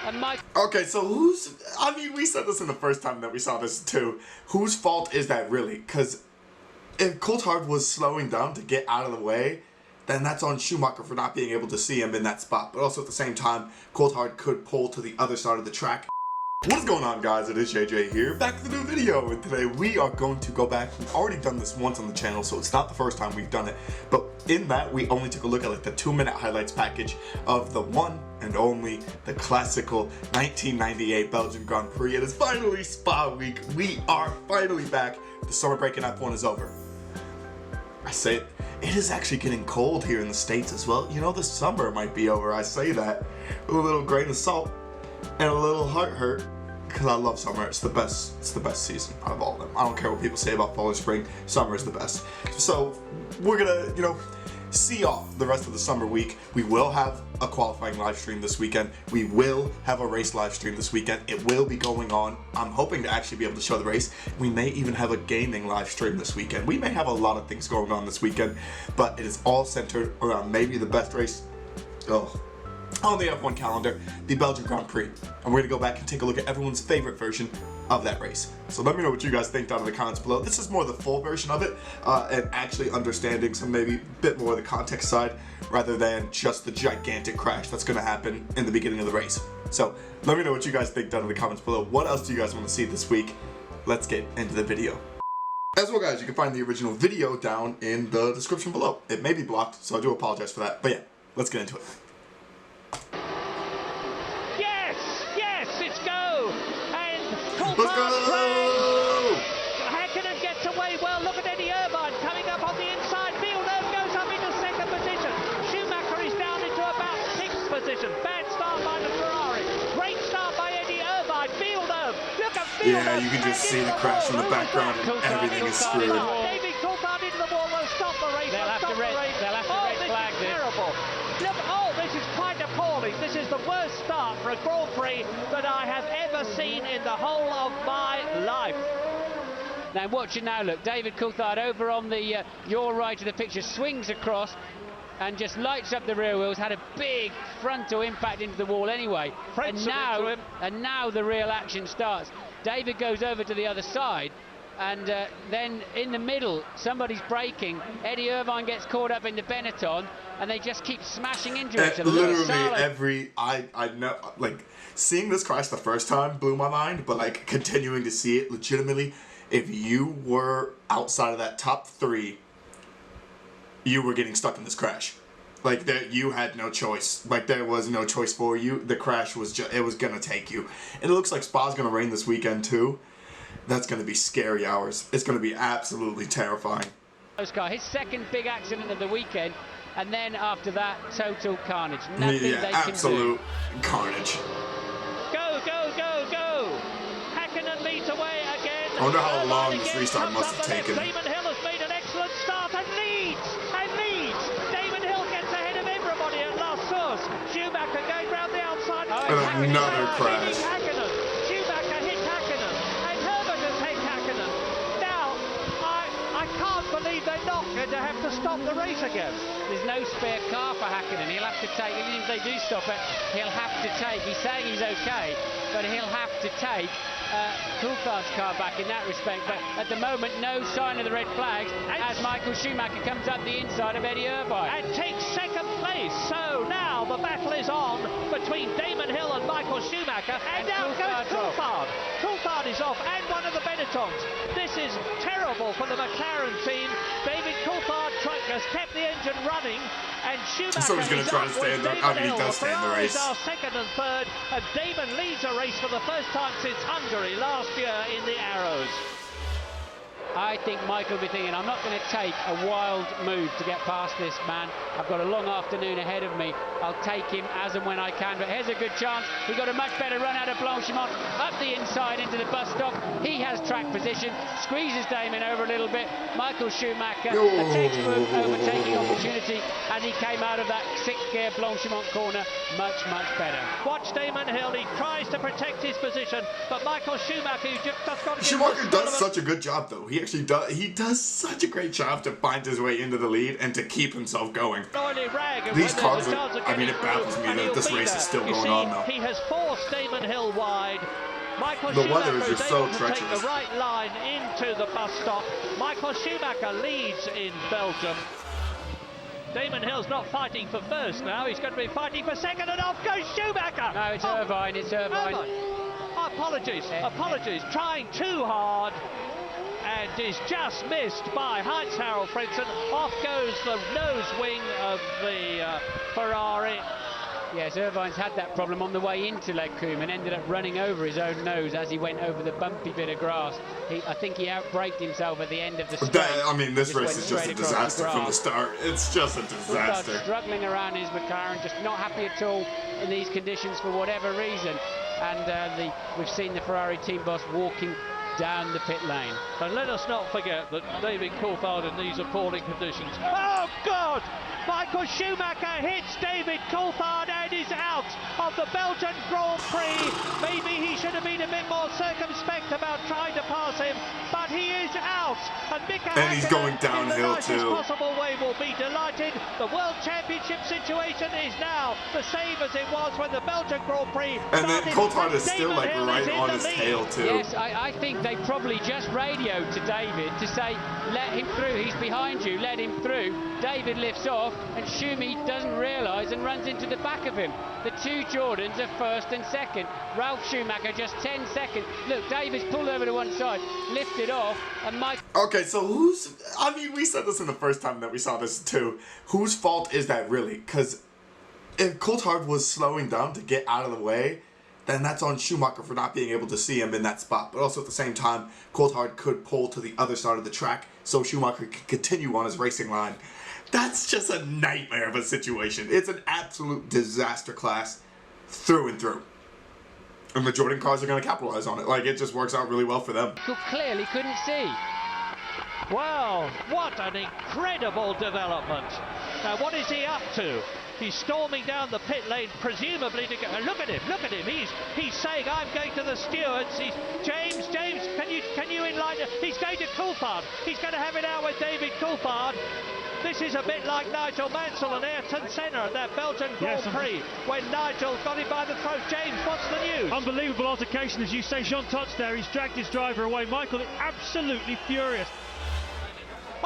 And Mike. Okay, so I mean, we said this in the first time that we saw this too. Whose fault is that really? Because if Coulthard was slowing down to get out of the way, then that's on Schumacher for not being able to see him in that spot. But also at the same time, Coulthard could pull to the other side of the track. What is going on, guys? It is JJ here, back with a new video, and today we are going to go back. We've already done this once on the channel, so it's not the first time we've done it, but in that we only took a look at like the 2-minute highlights package of the one and only, the classical 1998 Belgian Grand Prix. It is finally Spa week. We are finally back. The summer break in F1 is over. I say it is actually getting cold here in the States as well. You know, the summer might be over. I say that with a little grain of salt and a little heart hurt, because I love summer. It's the best season out of all of them. I don't care what people say about fall or spring. Summer is the best. So we're gonna, you know, see off the rest of the summer week. We will have a qualifying live stream this weekend. We will have a race live stream this weekend. It will be going on. I'm hoping to actually be able to show the race. We may even have a gaming live stream this weekend. We may have a lot of things going on this weekend, but it is all centered around maybe the best race on the F1 calendar, the Belgian Grand Prix. And we're gonna go back and take a look at everyone's favorite version of that race. So let me know what you guys think down in the comments below. This is more the full version of it, and actually understanding some maybe a bit more of the context side, rather than just the gigantic crash that's gonna happen in the beginning of the race. So let me know what you guys think down in the comments below. What else do you guys want to see this week? Let's get into the video. As well, guys, you can find the original video down in the description below. It may be blocked, so I do apologize for that. But yeah, let's get into it. Let's go! Hakkinen gets away well. Look at Eddie Irvine coming up on the inside. Villeneuve goes up into second position. Schumacher is down into about sixth position. Bad start by the Ferrari. Great start by Eddie Irvine. Villeneuve. Look at Villeneuve. Yeah, you can just see the crash in the background and everything is screwed. David Coulthard into the wall. Will stop the race. They'll have to red flag this. Terrible. Look, this is quite appalling. This is the worst start for a Grand Prix that I have ever seen in the whole of my life. Now watch it now, look, David Coulthard over on the your right of the picture swings across and just lights up the rear wheels, had a big frontal impact into the wall anyway. And now the real action starts. David goes over to the other side, and then in the middle somebody's braking. Eddie Irvine gets caught up in the Benetton, and they just keep smashing into each other. Literally I know, like, seeing this crash the first time blew my mind, but like continuing to see it legitimately, if you were outside of that top 3, you were getting stuck in this crash. Like, that you had no choice. Like, there was no choice for you. The crash was just, it was gonna take you. And it looks like Spa's gonna rain this weekend too. That's going to be scary hours. It's going to be absolutely terrifying. His second big accident of the weekend, and then after that, total carnage. Nothing they can do. Absolute carnage. Go, go, go, go! Hakkinen leads away again. I wonder how long this restart must have taken. Damon Hill has made an excellent start and leads! Damon Hill gets ahead of everybody at last source. Schumacher going round the outside. And another crash. Schumacher hit Hakkinen. I believe they're not going to have to stop the race again. There's no spare car for Hakkinen. He'll have to take, even if they do stop it, he'll have to take, he's saying he's okay, but he'll have to take Coulthard's car back in that respect. But at the moment, no sign of the red flags as Michael Schumacher comes up the inside of Eddie Irvine. And takes second place. So now the battle is on between Damon Hill and Michael Schumacher. And now goes Coulthard. Coulthard is off, and one of the Benettons. This is terrible for the McLaren team. David Coulthard has kept the engine running, and Schumacher so he's going to try to stay in the, I mean, he does stay in the race. Are second and third, and Damon leads a race for the first time since Hungary last year in the Arrows. I think Michael will be thinking, I'm not going to take a wild move to get past this man. I've got a long afternoon ahead of me. I'll take him as and when I can. But here's a good chance. He got a much better run out of Blanchimont, up the inside into the bus stop. He has track position, squeezes Damon over a little bit. Michael Schumacher takes overtaking opportunity as he came out of that 6th gear Blanchimont corner much better. Watch Damon Hill. He tries to protect his position, but Michael Schumacher, who just got to Schumacher does such a good job though. He actually does. He does such a great job to find his way into the lead and to keep himself going. These cars, I mean, it baffles me that this race is still going on though. He has forced Damon Hill wide. Michael The weather is Schumacher just so able to take treacherous. the right line into the bus stop. Michael Schumacher leads in Belgium. Damon Hill's not fighting for first now. He's going to be fighting for second, and off goes Schumacher. No, it's Irvine. It's Irvine. Apologies. Trying too hard. And is just missed by Heinz-Harald Frentzen. Off goes the nose wing of the Ferrari. Yes, Irvine's had that problem on the way into Lecombe and ended up running over his own nose as he went over the bumpy bit of grass. I think he outbraked himself at the end of the straight. I mean, this race is just a disaster from the start. It's just a disaster. Struggling around his McLaren, just not happy at all in these conditions for whatever reason. And we've seen the Ferrari team boss walking down the pit lane. And let us not forget that David Coulthard in these appalling conditions. Oh, God! Michael Schumacher hits David Coulthard and is out of the Belgian Grand Prix. Maybe he should have been a bit more circumspect about trying to pass him, but he is out. And he's going downhill too. In the nicest possible way will be delighted. The World Championship situation is now the same as it was when the Belgian Grand Prix started. And then Coulthard is still Damon like Hill right on his tail too. Yes, I think they probably just radioed to David to say, let him through, he's behind you, let him through. David lifts off and Schumi doesn't realise and runs into the back of him. The two Jordans are first and second. Ralf Schumacher just 10 seconds. Look, David's pulled over to one side, lifted off, and Mike... Okay, so we said this in the first time that we saw this too. Whose fault is that really? Because if Coulthard was slowing down to get out of the way, then that's on Schumacher for not being able to see him in that spot. But also at the same time, Coulthard could pull to the other side of the track so Schumacher could continue on his racing line. That's just a nightmare of a situation. It's an absolute disaster class through and through. And the Jordan cars are going to capitalize on it. Like, it just works out really well for them. Who clearly couldn't see. Well, what an incredible development. Now, what is he up to? He's storming down the pit lane, presumably to go. Look at him! He's saying, "I'm going to the stewards." James, can you enlighten? He's going to Coulthard. He's going to have it out with David Coulthard. This is a bit like Nigel Mansell and Ayrton Senna at that Belgian Grand Prix when Nigel got him by the throat. James, what's the news? Unbelievable altercation, as you say. Jean touched there. He's dragged his driver away. Michael is absolutely furious.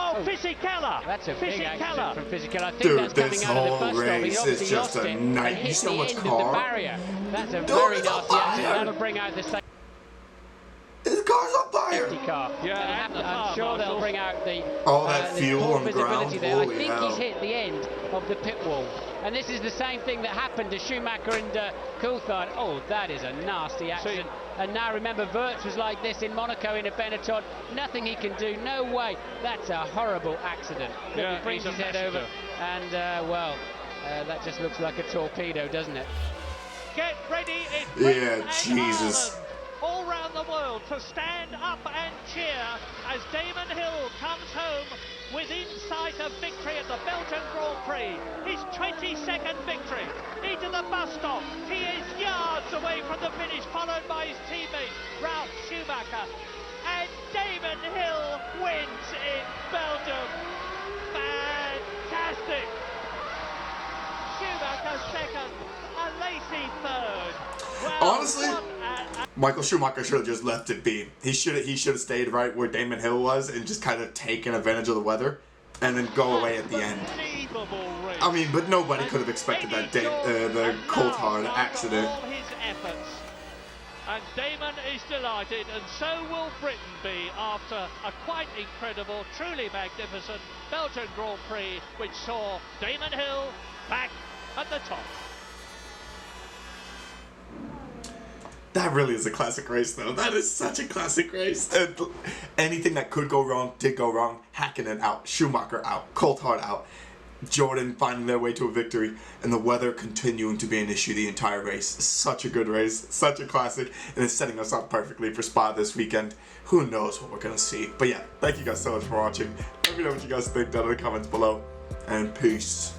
Oh, Fisichella! That's a big accident from Fisichella. I think Dude, that's coming out of the bus stop. He race obviously is just lost a it night. and hit So the much end car. of the barrier. That's a very nasty accident. That'll bring out the His car's on fire! safety car. Yeah, I'm sure they'll bring out the that the fuel poor on the ground. visibility there. I Holy think hell. he's hit the end of the pit wall. And this is the same thing that happened to Schumacher and Coulthard. Oh, that is a nasty accident. And now remember, Wirtz was like this in Monaco in a Benetton. Nothing he can do, no way. That's a horrible accident. Yeah, he brings he's a his head over. And, that just looks like a torpedo, doesn't it? Get ready in Yeah, Britain and Jesus. Ireland, all around the world to stand up and cheer as Damon Hill comes home within sight of victory at the Belgian Grand Prix. His 22nd victory into the bus stop. He is yards away from the finish, followed by his teammate Ralf Schumacher. And Damon Hill wins in Belgium. Fantastic. Schumacher second, a Lacey third. Well, Honestly, Michael Schumacher should have just left it be. He should have stayed right where Damon Hill was and just kind of taken advantage of the weather and then go away at the end. I mean, but nobody could have expected that the Coulthard accident. All his efforts. And Damon is delighted, and so will Britain be after a quite incredible, truly magnificent Belgian Grand Prix, which saw Damon Hill back at the top. That really is a classic race, though. That is such a classic race. And anything that could go wrong did go wrong. Hakkinen out, Schumacher out, Coulthard out, Jordan finding their way to a victory, and the weather continuing to be an issue the entire race. Such a good race, such a classic, and it's setting us up perfectly for Spa this weekend. Who knows what we're going to see. But yeah, thank you guys so much for watching. Let me know what you guys think down in the comments below, and peace.